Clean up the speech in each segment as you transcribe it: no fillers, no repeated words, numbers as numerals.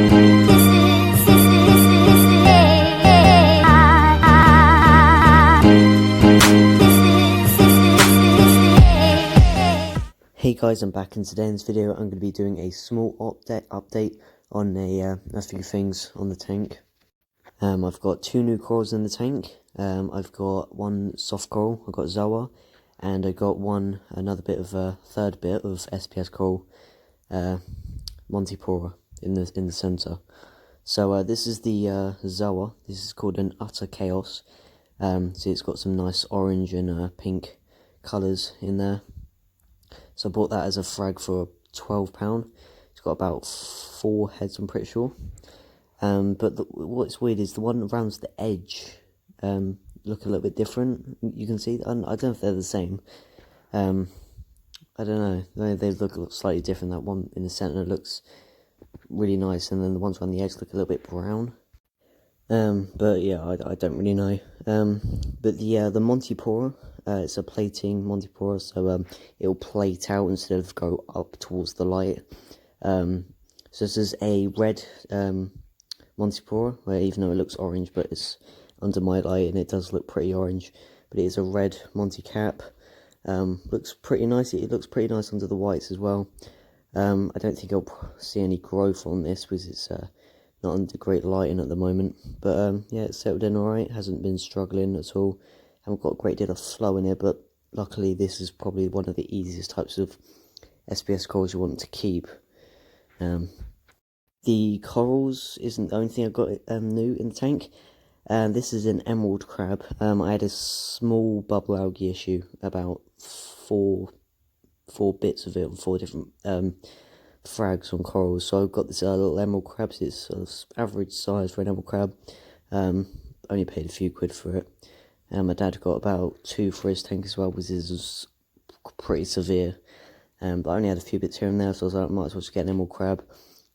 Hey guys, I'm back. In today's video I'm going to be doing a small update on a few things on the tank. I've got 2 new corals in the tank. I've got 1 soft coral, I've got Zoa, and I got another bit of third bit of SPS coral, Montipora in the center. So this is the Zoa. This is called an utter chaos. See, it's got some nice orange and pink colours in there. So I bought that as a frag for £12. It's got about 4 heads, I'm pretty sure. But what's weird is the one around the edge look a little bit different. You can see, I don't know if they're the same. I don't know, they look slightly different. That one in the centre looks really nice, and then the ones around the edge look a little bit brown. But yeah, I don't really know. But the Montipora, it's a plating Montipora, so it'll plate out instead of go up towards the light. So this is a red Montipora, where even though it looks orange, but it's under my light and it does look pretty orange. But it is a red Monty cap. Looks pretty nice. It looks pretty nice under the whites as well. I don't think I'll see any growth on this because it's not under great lighting at the moment. But yeah, it's settled in alright. Hasn't been struggling at all. Haven't got a great deal of flow in here, but luckily this is probably one of the easiest types of SPS corals you want to keep. The corals isn't the only thing I've got new in the tank. This is an emerald crab. I had a small bubble algae issue, about four bits of it on 4 different frags on corals. So I've got this little emerald crab. It's sort of average size for an emerald crab. Only paid a few quid for it. My dad got about 2 for his tank as well, because his was pretty severe. But I only had a few bits here and there, so I was like, I might as well just get an emerald crab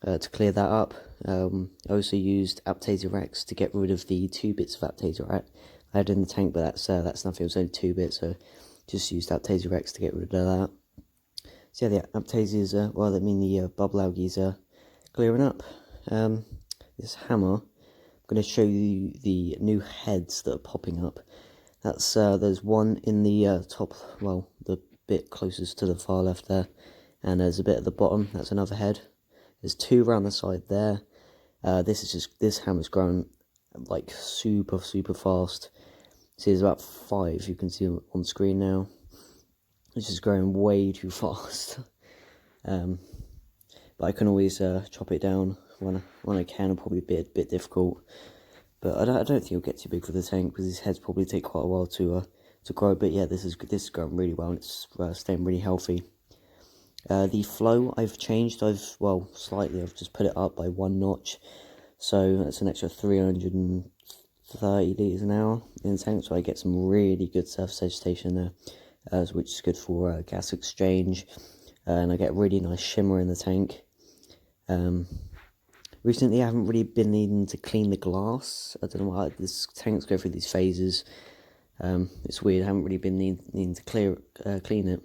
to clear that up. I also used Aptasia Rex to get rid of the 2 bits of Aptasia Rex I had in the tank, but that's nothing. It was only 2 bits, so just used Aptasia Rex to get rid of that. So yeah, the Aptasias, the bubble algae is clearing up. This hammer, I'm going to show you the new heads that are popping up. That's there's one in the top, well, the bit closest to the far left there, and there's a bit at the bottom. That's another head. There's 2 around the side there. This hammer's growing like super fast. See, there's about 5 you can see on screen now. It's just growing way too fast. But I can always chop it down when I can. It'll probably be a bit difficult, but I don't think it'll get too big for the tank, because these heads probably take quite a while to grow. But yeah, this is growing really well, and it's staying really healthy. The flow I've changed. Slightly. I've just put it up by 1 notch, so that's an extra 330 litres an hour in the tank. So I get some really good surface vegetation there, which is good for gas exchange, and I get really nice shimmer in the tank. Recently I haven't really been needing to clean the glass. I don't know why. This tanks go through these phases. It's weird. I haven't really been needing to clean it.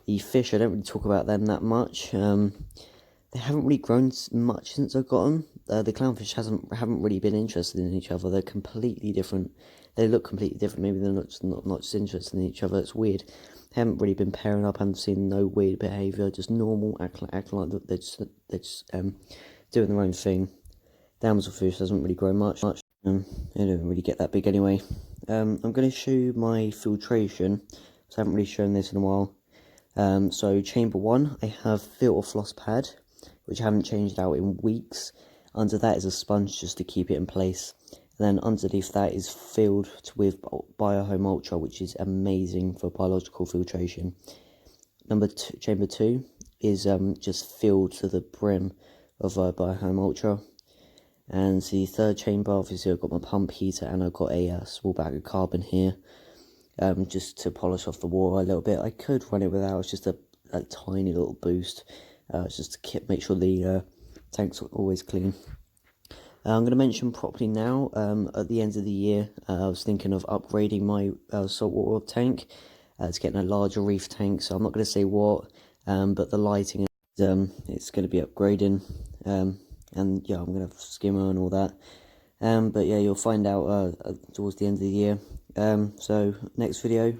The fish, I don't really talk about them that much. They haven't really grown much since I got them. The clownfish haven't really been interested in each other. They're completely different. They look completely different. Maybe they're not just interested in each other. It's weird. They haven't really been pairing up. I haven't seen no weird behaviour. Just normal, acting like they're just doing their own thing. Damselfish doesn't really grow much. They don't really get that big anyway. I'm going to show you my filtration. So I haven't really shown this in a while. So chamber 1, I have filter floss pad, which I haven't changed out in weeks. Under that is a sponge just to keep it in place. And then underneath that is filled with Biohome Ultra, which is amazing for biological filtration. Chamber 2 is just filled to the brim of Biohome Ultra. And the third chamber, obviously I've got my pump heater, and I've got a small bag of carbon here. Just to polish off the water a little bit. I could run it without. It's just a tiny little boost, just to make sure the tank's always clean. I'm going to mention properly now, at the end of the year, I was thinking of upgrading my saltwater tank. It's getting a larger reef tank, so I'm not going to say what, but the lighting, it's going to be upgrading. and yeah, I'm gonna have skimmer and all that. But yeah, you'll find out towards the end of the year. So next video,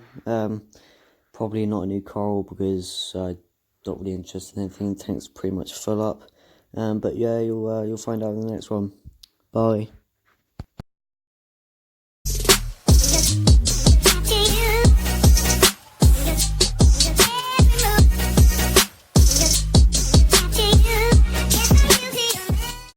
probably not a new coral because I'm not really interested in anything. The tank's pretty much full up. But yeah, you'll find out in the next one. Bye.